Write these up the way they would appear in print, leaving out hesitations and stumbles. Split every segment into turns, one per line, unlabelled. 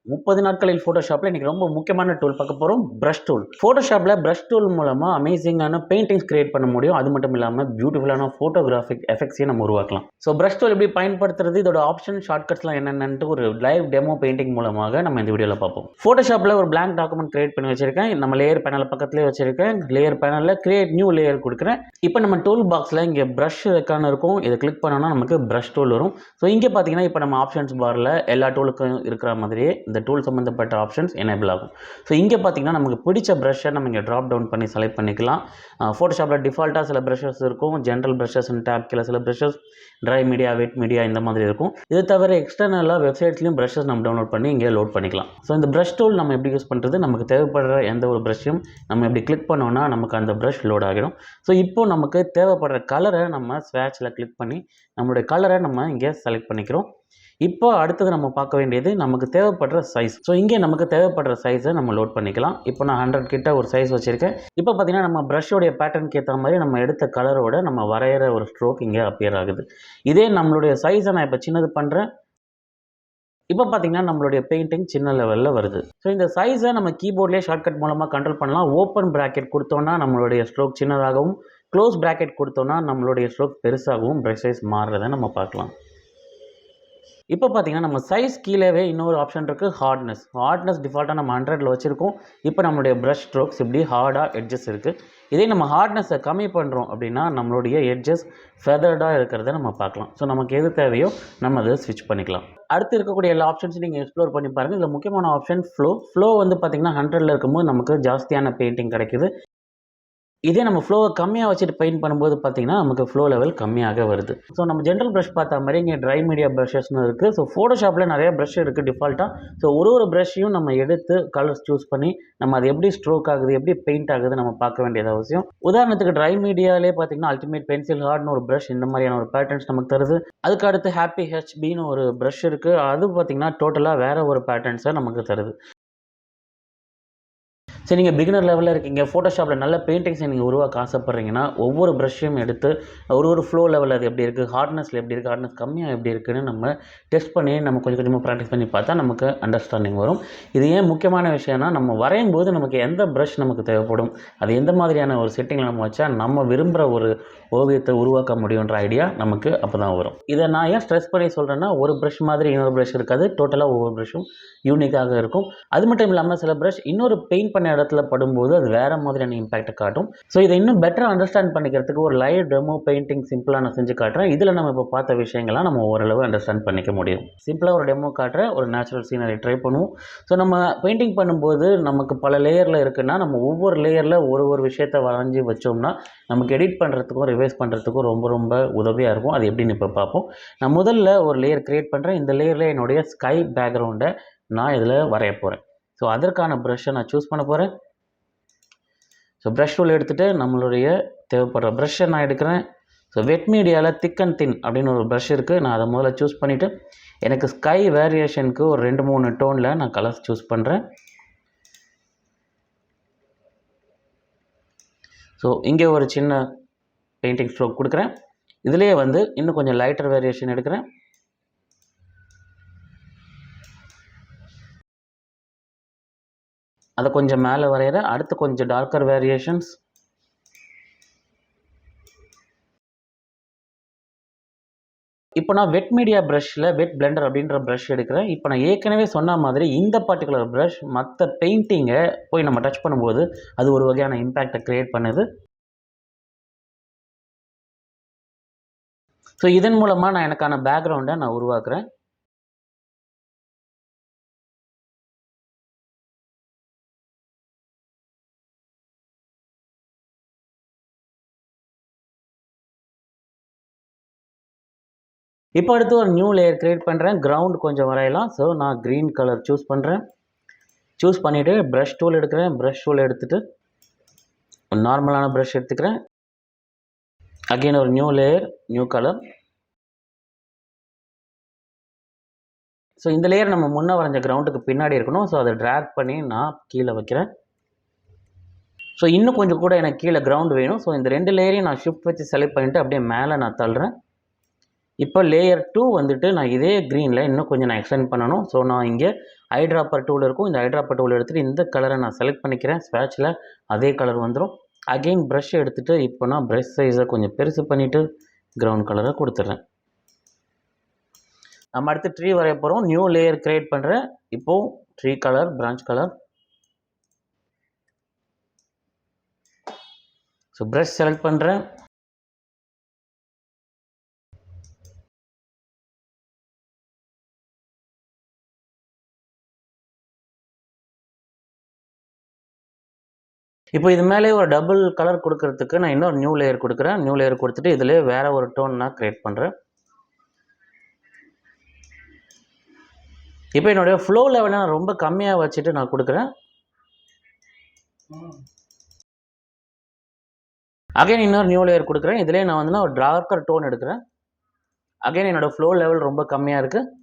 30 நாட்களில் ஃபோட்டோஷாப்பில் இன்றைக்கி ரொம்ப முக்கியமான டூல் பார்க்க போகிறோம், ப்ரஷ் டூல். ஃபோட்டோஷாப்பில் ப்ரஷ் டூல் மூலமாக அமேசிங்கான பெயிண்டிங்ஸ் கிரியேட் பண்ண முடியும். அது மட்டும் இல்லாமல் பியூட்டிஃபுல்லான ஃபோட்டோகிராஃபிக் எஃபெக்ட்ஸையும் நம்ம உருவாக்கலாம். ஸோ ப்ரஷ் டூல் எப்படி பயன்படுத்துறது, இதோட ஆப்ஷன் ஷார்ட்கட்ஸ்லாம் என்னென்னட்டு ஒரு லைவ் டெமோ பெயிண்டிங் மூலமாக நம்ம இந்த வீடியோவில் பார்ப்போம். ஃபோட்டோஷாப்பில் ஒரு blank டாக்குமெண்ட் கிரியேட் பண்ணி வச்சிருக்கேன். நம்ம லேயர் பேனல் பக்கத்துலேயே வச்சிருக்கேன். லேயர் பேனலில் கிரியேட் நியூ லேயர் கொடுக்குறேன். இப்போ நம்ம டூல் பாக்ஸில் இங்கே ப்ரஷ் ரெக்கான இருக்கும். இதை கிளிக் பண்ணோன்னா நமக்கு ப்ரஷ் டூல் வரும். ஸோ இங்கே பார்த்தீங்கன்னா இப்போ நம்ம ஆப்ஷன்ஸ் பாரில் எல்லா டூலுக்கும் இருக்கிற மாதிரியே இந்த டூல் சம்மந்தப்பட்ட ஆப்ஷன்ஸ் எனேபிள் ஆகும். ஸோ இங்கே பார்த்தீங்கன்னா நமக்கு பிடிச்ச ப்ரஷ்ஷை நம்ம இங்கே ட்ராப் டவுன் பண்ணி செலக்ட் பண்ணிக்கலாம். ஃபோட்டோஷாப்பில் டிஃபால்ட்டாக சில ப்ரஷஸ் இருக்கும், ஜென்ரல் ப்ரஷஸ் டேப் கீழே சில ப்ரஷஸ், ட்ரை மீடியா, வெட் மீடியா இந்த மாதிரி இருக்கும். இது தவிர எக்ஸ்டர்னலாக வெப்சைட்ஸ்லையும் ப்ரஷஸ் நம்ம டவுன்லோட் பண்ணி இங்கே லோட் பண்ணிக்கலாம். ஸோ இந்த ப்ரஷ் டூல் நம்ம எப்படி யூஸ் பண்ணுறது, நமக்கு தேவைப்படுற எந்த ஒரு ப்ரஷ்ஷையும் நம்ம எப்படி கிளிக் பண்ணோன்னா நமக்கு அந்த ப்ரஷ் லோட் ஆகிடும். ஸோ இப்போ நமக்கு தேவைப்படுற கலரை நம்ம ஸ்வேட்சில் கிளிக் பண்ணி நம்மளுடைய கலரை நம்ம இங்கே செலக்ட் பண்ணிக்கிறோம். இப்போ அடுத்தது நம்ம பார்க்க வேண்டியது நமக்கு தேவைப்படுற சைஸ். ஸோ இங்கே நமக்கு தேவைப்படுற சைஸை நம்ம லோட் பண்ணிக்கலாம். இப்போ நான் 100 கிட்ட ஒரு சைஸ் வச்சுருக்கேன். இப்போ பார்த்தீங்கன்னா நம்ம ப்ரஷ்ஷோடைய பேட்டர்னுக்கு ஏற்ற மாதிரி நம்ம எடுத்த கலரோட நம்ம வரைகிற ஒரு ஸ்ட்ரோக் இங்கே அப்பியர் ஆகுது. இதே நம்மளுடைய சைஸை நான் இப்போ சின்னது பண்ணுறேன். இப்போ பார்த்தீங்கன்னா நம்மளுடைய பெயிண்டிங் சின்ன லெவலில் வருது. ஸோ இந்த சைஸை நம்ம கீபோர்ட்லேயே ஷார்ட்கட் மூலமாக கண்ட்ரோல் பண்ணலாம். ஓப்பன் ப்ராக்கெட் கொடுத்தோன்னா நம்மளுடைய ஸ்ட்ரோக் சின்னதாகவும், க்ளோஸ் ப்ராக்கெட் கொடுத்தோன்னா நம்மளுடைய ஸ்ட்ரோக் பெருசாகவும் ப்ரஷ் சைஸ் மாறுறதை நம்ம பார்க்கலாம். இப்போ பார்த்தீங்கன்னா நம்ம சைஸ் கீழேவே இன்னொரு ஆப்ஷன் இருக்குது, ஹார்ட்னஸ் டிஃபால்ட்டாக நம்ம 100ல் வச்சுருக்கோம். இப்போ நம்மளுடைய ப்ரஷ் ஸ்ட்ரோக்ஸ் இப்படி ஹார்டாக எட்ஜஸ் இருக்குது. இதே நம்ம ஹார்ட்னஸை கம்மி பண்ணுறோம் அப்படின்னா நம்மளுடைய எட்ஜஸ் ஃபெதர்டாக இருக்கிறத நம்ம பார்க்கலாம். ஸோ நமக்கு எது தேவையோ நம்ம அதை ஸ்விட்ச் பண்ணிக்கலாம். அடுத்து இருக்கக்கூடிய எல்லா ஆப்ஷன்ஸும் நீங்கள் எக்ஸ்ப்ளோர் பண்ணி பாருங்கள். இதில் முக்கியமான ஆப்ஷன் ஃப்ளோ வந்து பார்த்திங்கன்னா 100ல் இருக்கும்போது நமக்கு ஜாஸ்தியான பெயிண்டிங் கிடைக்குது. இதே நம்ம ஃப்ளோவை கம்மியாக வச்சுட்டு பெயிண்ட் பண்ணும்போது பார்த்திங்கன்னா நமக்கு ஃப்ளோ லெவல் கம்மியாக வருது. ஸோ நம்ம ஜென்ரல் ப்ரஷ் பார்த்த மாதிரி இங்கே ட்ரை மீடியா ப்ரஷஸ்னு இருக்குது. ஸோ ஃபோட்டோஷாப்பில் நிறைய ப்ரஷ் இருக்குது டிஃபால்ட்டாக. ஸோ ஒரு ப்ரஷ்ஷையும் நம்ம எடுத்து கலர்ஸ் சூஸ் பண்ணி நம்ம அது எப்படி ஸ்ட்ரோக் ஆகுது, எப்படி பெயிண்ட் ஆகுது நம்ம பார்க்க வேண்டியது அவசியம். உதாரணத்துக்கு ட்ரை மீடியாலே பார்த்திங்கன்னா அல்டிமேட் பென்சில் ஹார்ட்னு ஒரு ப்ரஷ் இந்த மாதிரியான ஒரு பேட்டர்ன்ஸ் நமக்கு தருது. அதுக்கு அடுத்து ஹாப்பி ஹெச்பின்னு ஒரு ப்ரஷ் இருக்குது. அது பார்த்திங்கன்னா டோட்டலாக வேறு ஒரு பேட்டர்ன்ஸை நமக்கு தருது. சரி, நீங்கள் பிகினர் லெவலில் இருக்கீங்க, ஃபோட்டோஷாப்பில் நல்ல பெயிண்டிங்ஸை நீங்கள் உருவாக்க ஆசைப்பட்றீங்கன்னா ஒவ்வொரு ப்ரஷ்ஷையும் எடுத்து ஒரு ஃப்ளோ லெவல் அது எப்படி இருக்குது, ஹார்ட்னஸில் எப்படி இருக்குது, ஹார்ட்னஸ் கம்மியாக எப்படி இருக்குதுன்னு நம்ம டெஸ்ட் பண்ணி நம்ம கொஞ்சம் கொஞ்சமாக ப்ராக்டிஸ் பண்ணி பார்த்தா நமக்கு அண்டர்ஸ்டாண்டிங் வரும். இது ஏன் முக்கியமான விஷயம்னா நம்ம வரையும் போது நமக்கு எந்த ப்ரஷ் நமக்கு தேவைப்படும், அது எந்த மாதிரியான ஒரு செட்டிங்கில் நம்ம வச்சா நம்ம விரும்புகிற ஒரு ஓவியத்தை உருவாக்க முடியுன்ற ஐடியா நமக்கு அப்போ தான் வரும். இதை நான் ஏன் ஸ்ட்ரெஸ் பண்ணி சொல்கிறேன்னா ஒரு ப்ரஷ் மாதிரி இன்னொரு ப்ரஷ் இருக்காது, டோட்டலாக ஒவ்வொரு ப்ரஷ்ஷும் யூனிக்காக இருக்கும். அது மட்டும் இல்லாமல் சில ப்ரஷ் இன்னொரு பெயிண்ட் பண்ண இடத்துல படும்போது அது வேறு மாதிரியான இம்பாக்டை காட்டும். ஸோ இதை இன்னும் பெட்டராக அண்டர்ஸ்டாண்ட் பண்ணிக்கிறதுக்கு ஒரு லைவ் டெமோ பெயிண்டிங் சிம்பிளாக நான் செஞ்சு காட்டுறேன். இதில் நம்ம இப்போ பார்த்த விஷயங்கள்லாம் நம்ம ஓரளவு அண்டர்ஸ்டாண்ட் பண்ணிக்க முடியும். சிம்பிளாக ஒரு டெமோ காட்டுறேன், ஒரு நேச்சுரல் சீனரி ட்ரை பண்ணுவோம். ஸோ நம்ம பெயிண்டிங் பண்ணும்போது நமக்கு பல லேயரில் இருக்குன்னா நம்ம ஒவ்வொரு லேயரில் ஒரு விஷயத்தை வரைஞ்சி வச்சோம்னா நமக்கு எடிட் பண்ணுறதுக்கும் ரிவைஸ் பண்ணுறதுக்கும் ரொம்ப ரொம்ப உதவியாக இருக்கும். அது எப்படின்னு இப்போ பார்ப்போம். நான் முதல்ல ஒரு லேயர் க்ரியேட் பண்ணுறேன். இந்த லேயரில் என்னுடைய ஸ்கை பேக்ரவுண்டை நான் இதில் வரைய போகிறேன். ஸோ அதற்கான ப்ரஷ்ஷை நான் சூஸ் பண்ண போகிறேன். ஸோ ப்ரஷ் டூல் எடுத்துகிட்டு நம்மளுடைய தேவைப்படுற ப்ரஷ்ஷை நான் எடுக்கிறேன். ஸோ வெட் மீடியாவில் திக் அண்ட் தின் அப்படின்னு ஒரு ப்ரஷ் இருக்குது. நான் அதை முதல்ல சூஸ் பண்ணிவிட்டு எனக்கு ஸ்கை வேரியேஷனுக்கு ஒரு 2-3 டோனில் நான் கலர்ஸ் சூஸ் பண்ணுறேன். ஸோ இங்கே ஒரு சின்ன பெயிண்டிங் ஸ்ட்ரோக் கொடுக்குறேன். இதிலே வந்து இன்னும் கொஞ்சம் லைட்டர் வேரியேஷன் எடுக்கிறேன். அதை கொஞ்சம் மேலே வரைகிறேன். அடுத்து கொஞ்சம் டார்க்கர் வேரியேஷன்ஸ். இப்போ நான் வெட் மீடியா ப்ரஷ்ஷில் வெட் பிளெண்டர் அப்படின்ற ப்ரஷ் எடுக்கிறேன். இப்போ நான் ஏற்கனவே சொன்ன மாதிரி இந்த பர்டிகுலர் ப்ரஷ் மற்ற பெயிண்டிங்கை போய் நம்ம டச் பண்ணும்போது அது ஒரு வகையான இம்பேக்டை க்ரியேட் பண்ணுது. ஸோ இதன் மூலமாக நான் எனக்கான பேக்ரவுண்டை நான் உருவாக்குறேன். இப்போ அடுத்து ஒரு நியூ லேயர் க்ரியேட் பண்ணுறேன். கிரவுண்ட் கொஞ்சம் வரையலாம். ஸோ நான் க்ரீன் கலர் சூஸ் பண்ணுறேன். சூஸ் பண்ணிவிட்டு ப்ரஷ் டூல் எடுக்கிறேன். ப்ரஷ் டூல் எடுத்துகிட்டு ஒரு நார்மலான ப்ரஷ் எடுத்துக்கிறேன். அகெயின் ஒரு new layer, new colour. So இந்த லேயர் நம்ம முன்னே வரைஞ்ச கிரவுண்டுக்கு பின்னாடி இருக்கணும். ஸோ அதை ட்ராக் பண்ணி நான் கீழே வைக்கிறேன். ஸோ இன்னும் கொஞ்சம் கூட எனக்கு கீழே கிரவுண்ட் வேணும். ஸோ இந்த 2 லேயரையும் நான் ஷிஃப்ட் வச்சு செலக்ட் பண்ணிவிட்டு அப்படியே மேலே நான் தள்ளுறேன். இப்போ லேயர் 2 வந்துட்டு நான் இதே க்ரீனில் இன்னும் கொஞ்சம் நான் எக்ஸ்டெண்ட் பண்ணணும். ஸோ நான் இங்கே ஐட்ராப்பர் டூல் இருக்கும். இந்த ஐட்ராப்பர் டூல் எடுத்துகிட்டு இந்த கலரை நான் செலக்ட் பண்ணிக்கிறேன். ஸ்வேட்சில் அதே கலர் வந்துடும். அகெயின் ப்ரஷ் எடுத்துகிட்டு இப்போ நான் ப்ரஷ் சைஸை கொஞ்சம் பெருசு பண்ணிவிட்டு க்ரௌண்ட் கலரை கொடுத்துட்றேன். நம்ம அடுத்து ட்ரீ வரைய போகிறோம். நியூ லேயர் க்ரியேட் பண்ணுறேன். இப்போது tree colour, branch colour. So brush select பண்ணுறேன். இப்போ இது மேலே ஒரு டபுள் கலர் கொடுக்கறதுக்கு நான் இன்னொரு நியூ லேயர் கொடுக்குறேன். நியூ லேயர் கொடுத்துட்டு இதிலே வேறு ஒரு டோன் நான் க்ரியேட் பண்ணுறேன். இப்போ என்னுடைய ஃப்ளோ லெவலை நான் ரொம்ப கம்மியாக வச்சுட்டு நான் கொடுக்குறேன். அகைன் இன்னொரு நியூ லேயர் கொடுக்குறேன். இதிலே நான் வந்து ஒரு டார்க்கர் டோன் எடுக்கிறேன். அகைன் என்னோடய ஃப்ளோ லெவல் ரொம்ப கம்மியாக இருக்குது.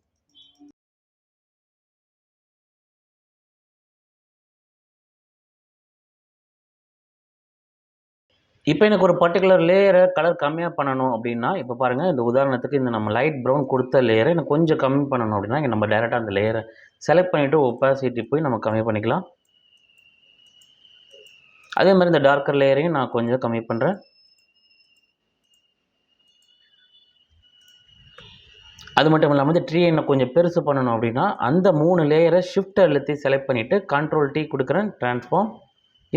இப்போ எனக்கு ஒரு பர்டிகுலர் லேயரை கலர் கம்மியாக பண்ணணும் அப்படின்னா, இப்போ பாருங்கள், இந்த உதாரணத்துக்கு இந்த நம்ம லைட் ப்ரௌன் கொடுத்த லேயரை எனக்கு கொஞ்சம் கம்மி பண்ணணும் அப்படின்னா, இங்கே நம்ம டேரெக்டாக அந்த லேயரை செலக்ட் பண்ணிவிட்டு ஒப்பாசிட்டி போய் நம்ம கம்மி பண்ணிக்கலாம். அதே மாதிரி இந்த டார்க்கர் லேயரையும் நான் கொஞ்சம் கம்மி பண்ணுறேன். அது மட்டும் இல்லாமல் இந்த ட்ரீயை இன்னும் கொஞ்சம் பெருசு பண்ணணும் அப்படின்னா, அந்த 3 லேயரை ஷிஃப்ட் அழுத்தி செலக்ட் பண்ணிவிட்டு கண்ட்ரோல் T கொடுக்குறேன், ட்ரான்ஸ்ஃபார்ம்.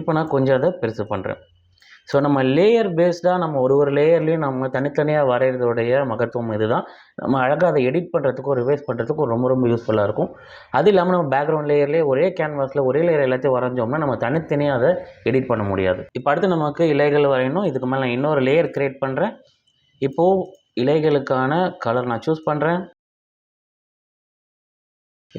இப்போ நான் கொஞ்சம் அதை பெருசு பண்ணுறேன். ஸோ நம்ம லேயர் பேஸ்டாக நம்ம ஒரு லேயர்லேயும் நம்ம தனித்தனியாக வரைகிறதோடைய மகத்துவம் இதுதான். நம்ம அழகாக அதை எடிட் பண்ணுறதுக்கும் ரிவைஸ் பண்ணுறதுக்கும் ரொம்ப யூஸ்ஃபுல்லாக இருக்கும். அது இல்லாமல் நம்ம பேக்ரவுண்ட் லேயர்லேயே ஒரே கேன்வாஸில் ஒரே லேயர் எல்லாத்தையும் வரைஞ்சோம்னா நம்ம தனித்தனியாக அதை எடிட் பண்ண முடியாது. இப்போ அடுத்து நமக்கு இலைகள் வரையணும். இதுக்கு மேலே நான் இன்னொரு லேயர் க்ரியேட் பண்ணுறேன். இப்போது இலைகளுக்கான கலர் நான் சூஸ் பண்ணுறேன்.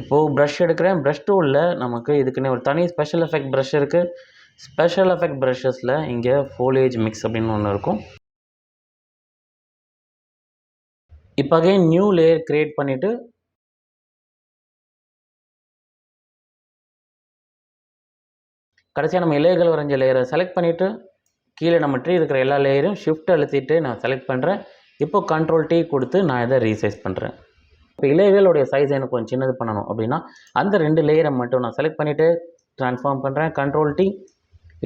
இப்போது ப்ரஷ் எடுக்கிறேன். ப்ரஷ் டூலில் நமக்கு இதுக்குன்னு ஒரு தனி ஸ்பெஷல் எஃபெக்ட் ப்ரஷ் இருக்குது. ஸ்பெஷல் எஃபெக்ட் ப்ரஷஸில் இங்கே ஃபோலியேஜ் மிக்ஸ் அப்படின்னு ஒன்று இருக்கும். இப்போ அகைன் நியூ லேயர் க்ரியேட் பண்ணிவிட்டு கடைசியாக நம்ம இலைகள் வரைஞ்ச லேயரை செலக்ட் பண்ணிவிட்டு கீழே நம்ம ட்ரீ இருக்கிற எல்லா லேயரையும் ஷிஃப்ட் அழுத்திட்டு நான் செலக்ட் பண்ணுறேன். இப்போ கண்ட்ரோல் T கொடுத்து நான் இதை ரீசைஸ் பண்ணுறேன். இப்போ இலைகளுடைய சைஸ் எனக்கு கொஞ்சம் சின்னது பண்ணணும் அப்படின்னா அந்த 2 லேயரை மட்டும் நான் செலக்ட் பண்ணிவிட்டு ட்ரான்ஸ்ஃபார்ம் பண்ணுறேன். Control T.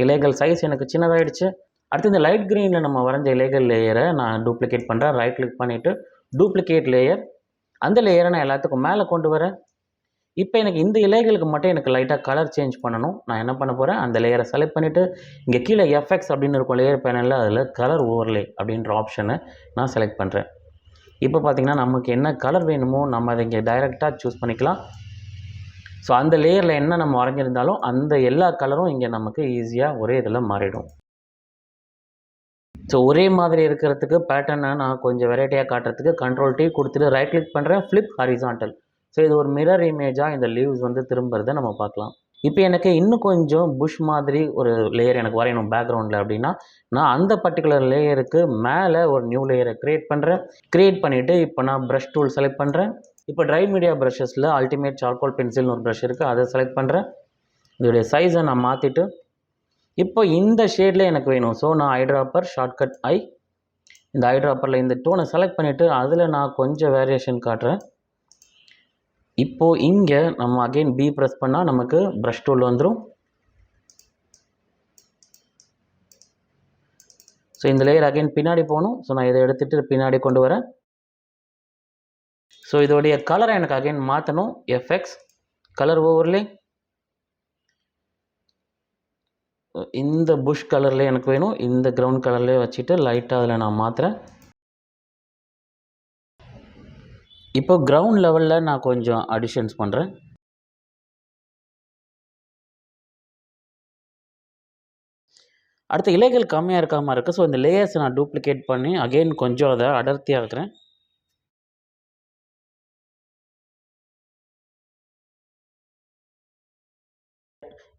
இலைகள் சைஸ் எனக்கு சின்னதாகிடுச்சு. அடுத்து இந்த லைட் க்ரீனில் நம்ம வரைஞ்ச இலைகள் லேயரை நான் டூப்ளிகேட் பண்ணுறேன். ரைட் கிளிக் பண்ணிவிட்டு டூப்ளிகேட் லேயர். அந்த லேயரை நான் எல்லாத்துக்கும் மேலே கொண்டு வரேன். இப்போ எனக்கு இந்த இலைகளுக்கு மட்டும் எனக்கு லைட்டாக கலர் சேஞ்ச் பண்ணணும். நான் என்ன பண்ண போகிறேன், அந்த லேயரை செலக்ட் பண்ணிவிட்டு இங்கே கீழே எஃப்எக்ஸ் அப்படின்னு இருக்கும் லேயர் பேனலில், அதில் கலர் ஓவர்லே அப்படின்ற ஆப்ஷனை நான் செலக்ட் பண்ணுறேன். இப்போ பார்த்திங்கன்னா நமக்கு என்ன கலர் வேணுமோ நம்ம அதை இங்கே டைரெக்டாக சூஸ் பண்ணிக்கலாம். ஸோ அந்த லேயரில் என்ன நம்ம வரைஞ்சிருந்தாலும் அந்த எல்லா கலரும் இங்கே நமக்கு ஈஸியாக ஒரே இதில் மாறிடும். ஸோ ஒரே மாதிரி இருக்கிறதுக்கு பேட்டர்னை நான் கொஞ்சம் வெரைட்டியாக காட்டுறதுக்கு கண்ட்ரோல் T கொடுத்துட்டு ரைட் கிளிக் பண்ணுறேன், ஃப்ளிப் ஹாரிசான்டல். ஸோ இது ஒரு மிரர் இமேஜாக இந்த லீவ்ஸ் வந்து திரும்புறதை நம்ம பார்க்கலாம். இப்போ எனக்கு இன்னும் கொஞ்சம் புஷ் மாதிரி ஒரு லேயர் எனக்கு வரையணும் பேக்ரவுண்டில் அப்படின்னா, நான் அந்த பர்டிகுலர் லேயருக்கு மேலே ஒரு நியூ லேயரை க்ரியேட் பண்ணுறேன். க்ரியேட் பண்ணிவிட்டு இப்போ நான் ப்ரஷ் டூல் செலக்ட் பண்ணுறேன். இப்போ ட்ரை மீடியா ப்ரஷஸில் அல்டிமேட் சார்கோல் பென்சில்னு ஒரு ப்ரஷ் இருக்குது, அதை செலக்ட் பண்ணுறேன். இதோடைய சைஸை நான் மாற்றிட்டு இப்போ இந்த ஷேடில் எனக்கு வேணும். ஸோ நான் ஐட்ராப்பர் ஷார்ட்கட் இந்த ஐட்ராப்பரில் இந்த டோனை செலக்ட் பண்ணிவிட்டு அதில் நான் கொஞ்சம் வேரியேஷன் காட்டுறேன். இப்போது இங்கே நம்ம அகெயின் B ப்ரெஸ் பண்ணால் நமக்கு ப்ரஷ் டூல் வந்துடும். ஸோ இந்த லேயர் அகெயின் பின்னாடி போகணும். ஸோ நான் இதை எடுத்துகிட்டு பின்னாடி கொண்டு வரேன். ஸோ இதோடைய கலரை எனக்கு அகெயின் மாற்றணும். எஃப்எக்ஸ் கலர் ஓவர்லே இந்த புஷ் கலர்லேயே எனக்கு வேணும். இந்த கிரவுண்ட் கலர்லேயே வச்சுட்டு லைட்டாக அதில் நான் மாற்றுறேன். இப்போ கிரவுண்ட் லெவலில் நான் கொஞ்சம் அடிஷன்ஸ் பண்ணுறேன். அடுத்த இலைகள் கம்மியாக இருக்காமல் இருக்குது. ஸோ இந்த லேயர்ஸை நான் டூப்ளிகேட் பண்ணி அகெயின் கொஞ்சம் அதை அடர்த்தியாக இருக்கிறேன்.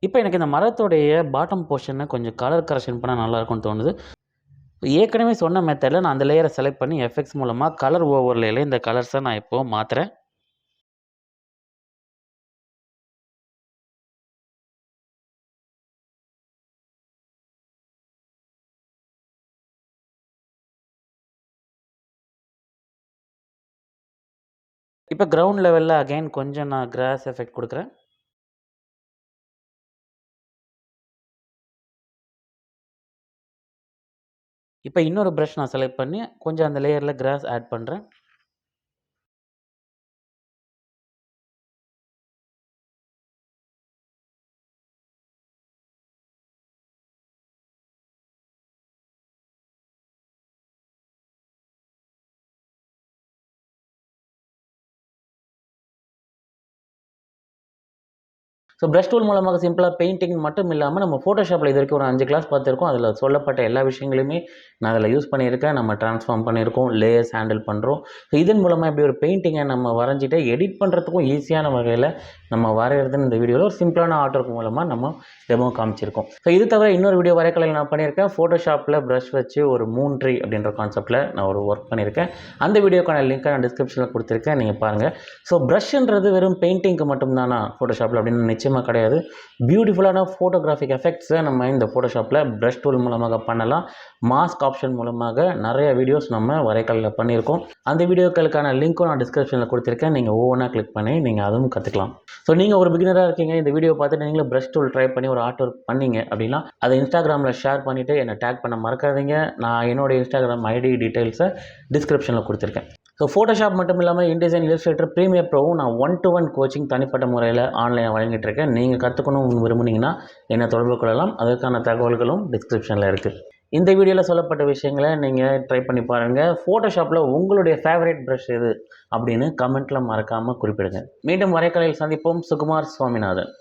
இப்போ எனக்கு இந்த மரத்தோடைய பாட்டம் போர்ஷனை கொஞ்சம் கலர் கரெக்ஷன் பண்ணால் நல்லாயிருக்கும்னு தோணுது. ஏற்கனவே சொன்ன மெத்தடில் நான் அந்த லேயரை செலக்ட் பண்ணி எஃப்எக்ஸ் மூலமாக கலர் ஓவர்லேயில் இந்த கலர்ஸை நான் இப்போது மாற்றுறேன். இப்போ கிரவுண்ட் லெவலில் அகைன் கொஞ்சம் நான் கிராஸ் எஃபெக்ட் கொடுக்குறேன். இப்போ இன்னொரு ப்ரஷ் நான் செலக்ட் பண்ணி கொஞ்சம் அந்த லேயரில் கிராஸ் ஆட் பண்ணுறேன். ஸோ ப்ரஷ் டூல் மூலமாக சிம்பிளாக பெயிண்டிங் மட்டும் இல்லாமல் நம்ம ஃபோட்டோஷாப்பில் இது வரைக்கும் ஒரு 5 கிளாஸ் பார்த்துருக்கோம். அதில் சொல்லப்பட்ட எல்லா விஷயங்களையுமே நான் அதில் யூஸ் பண்ணியிருக்கேன். நம்ம ட்ரான்ஸ்ஃபார்ம் பண்ணியிருக்கோம், லேயர்ஸ் ஹேண்டில் பண்ணுறோம். ஸோ இதன் மூலமாக இப்படி ஒரு பெயிண்டிங்கை நம்ம வரைஞ்சிட்டு எடிட் பண்ணுறதுக்கும் ஈஸியான வகையில் நம்ம வரைகிறதுன்னு இந்த வீடியோவில் ஒரு சிம்பிளான ஆர்ட் ஒர்க் மூலமாக நம்ம டெமோ காமிச்சிருக்கோம். ஸோ இது தவிர இன்னொரு வீடியோ வரைக்கலையில் நான் பண்ணியிருக்கேன். ஃபோட்டோஷாப்பில் ப்ரஷ் வச்சு ஒரு மூன் ட்ரீ அப்படின்ற கான்செப்ட்டில் நான் ஒரு ஒர்க் பண்ணியிருக்கேன். அந்த வீடியோக்கான லிங்க்கை நான் டிஸ்கிரிப்ஷனில் கொடுத்துருக்கேன், நீங்கள் பாருங்கள். ஸோ ப்ரஷ்ன்றது வெறும் பெயிண்டிங்க்கு மட்டும்தானா ஃபோட்டோஷாப்பில் அப்படின்னு நிச்சயமாக கிடையாது. பியூட்டிஃபுல்லான ஃபோட்டோகிராஃபிக் எஃபெக்ட்ஸை நம்ம இந்த ஃபோட்டோஷாப்பில் ப்ரஷ் டூல் மூலமாக பண்ணலாம். மாஸ்க் ஆப்ஷன் மூலமாக நிறைய வீடியோஸ் நம்ம வரைக்கல்ல பண்ணியிருக்கோம். அந்த வீடியோக்களுக்கான லிங்க்கும் நான் டிஸ்கிரிப்ஷனில் கொடுத்துருக்கேன். நீங்கள் ஒவ்வொன்றா கிளிக் பண்ணி நீங்கள் அதுவும் கற்றுக்கலாம். ஸோ நீங்கள் ஒரு பிகினராக இருக்கீங்க, இந்த வீடியோ பார்த்துட்டு நீங்களும் ப்ரஷ் டூல் ட்ரை பண்ணி ஒரு ஆர்ட் ஒர்க் பண்ணீங்க அப்படின்னா அதை இன்ஸ்டாகிராமில் ஷேர் பண்ணிவிட்டு என்னை டேக் பண்ண மறக்காதீங்க. நான் என்னோடய இன்ஸ்டாகிராம் ஐடி டீட்டெயில்ஸை டிஸ்கிரிப்ஷனில் கொடுத்துருக்கேன். ஸோ ஃபோட்டோஷாப் மட்டும் இல்லாமல் இன்டிசைன், இல்லஸ்ட்ரேட்டர், ப்ரீமியர் ப்ரோவும் நான் 1-to-1 கோச்சிங் தனிப்பட்ட முறையில் ஆன்லைனில் வழங்கிட்டு இருக்கேன். நீங்கள் கற்றுக்கணும்னு விரும்புனீங்கன்னா என்னை தொடர்பு கொள்ளலாம். அதற்கான தகவல்களும் டிஸ்கிரிப்ஷனில் இருக்குது. இந்த வீடியோவில் சொல்லப்பட்ட விஷயங்களை நீங்கள் ட்ரை பண்ணி பாருங்கள். ஃபோட்டோஷாப்பில் உங்களுடைய ஃபேவரட் ப்ரஷ் எது அப்படின்னு கமெண்ட்டில் மறக்காமல் குறிப்பிடுங்க. மீண்டும் வரைக்கலையில் சந்திப்போம். சுகுமார் சுவாமிநாதன்.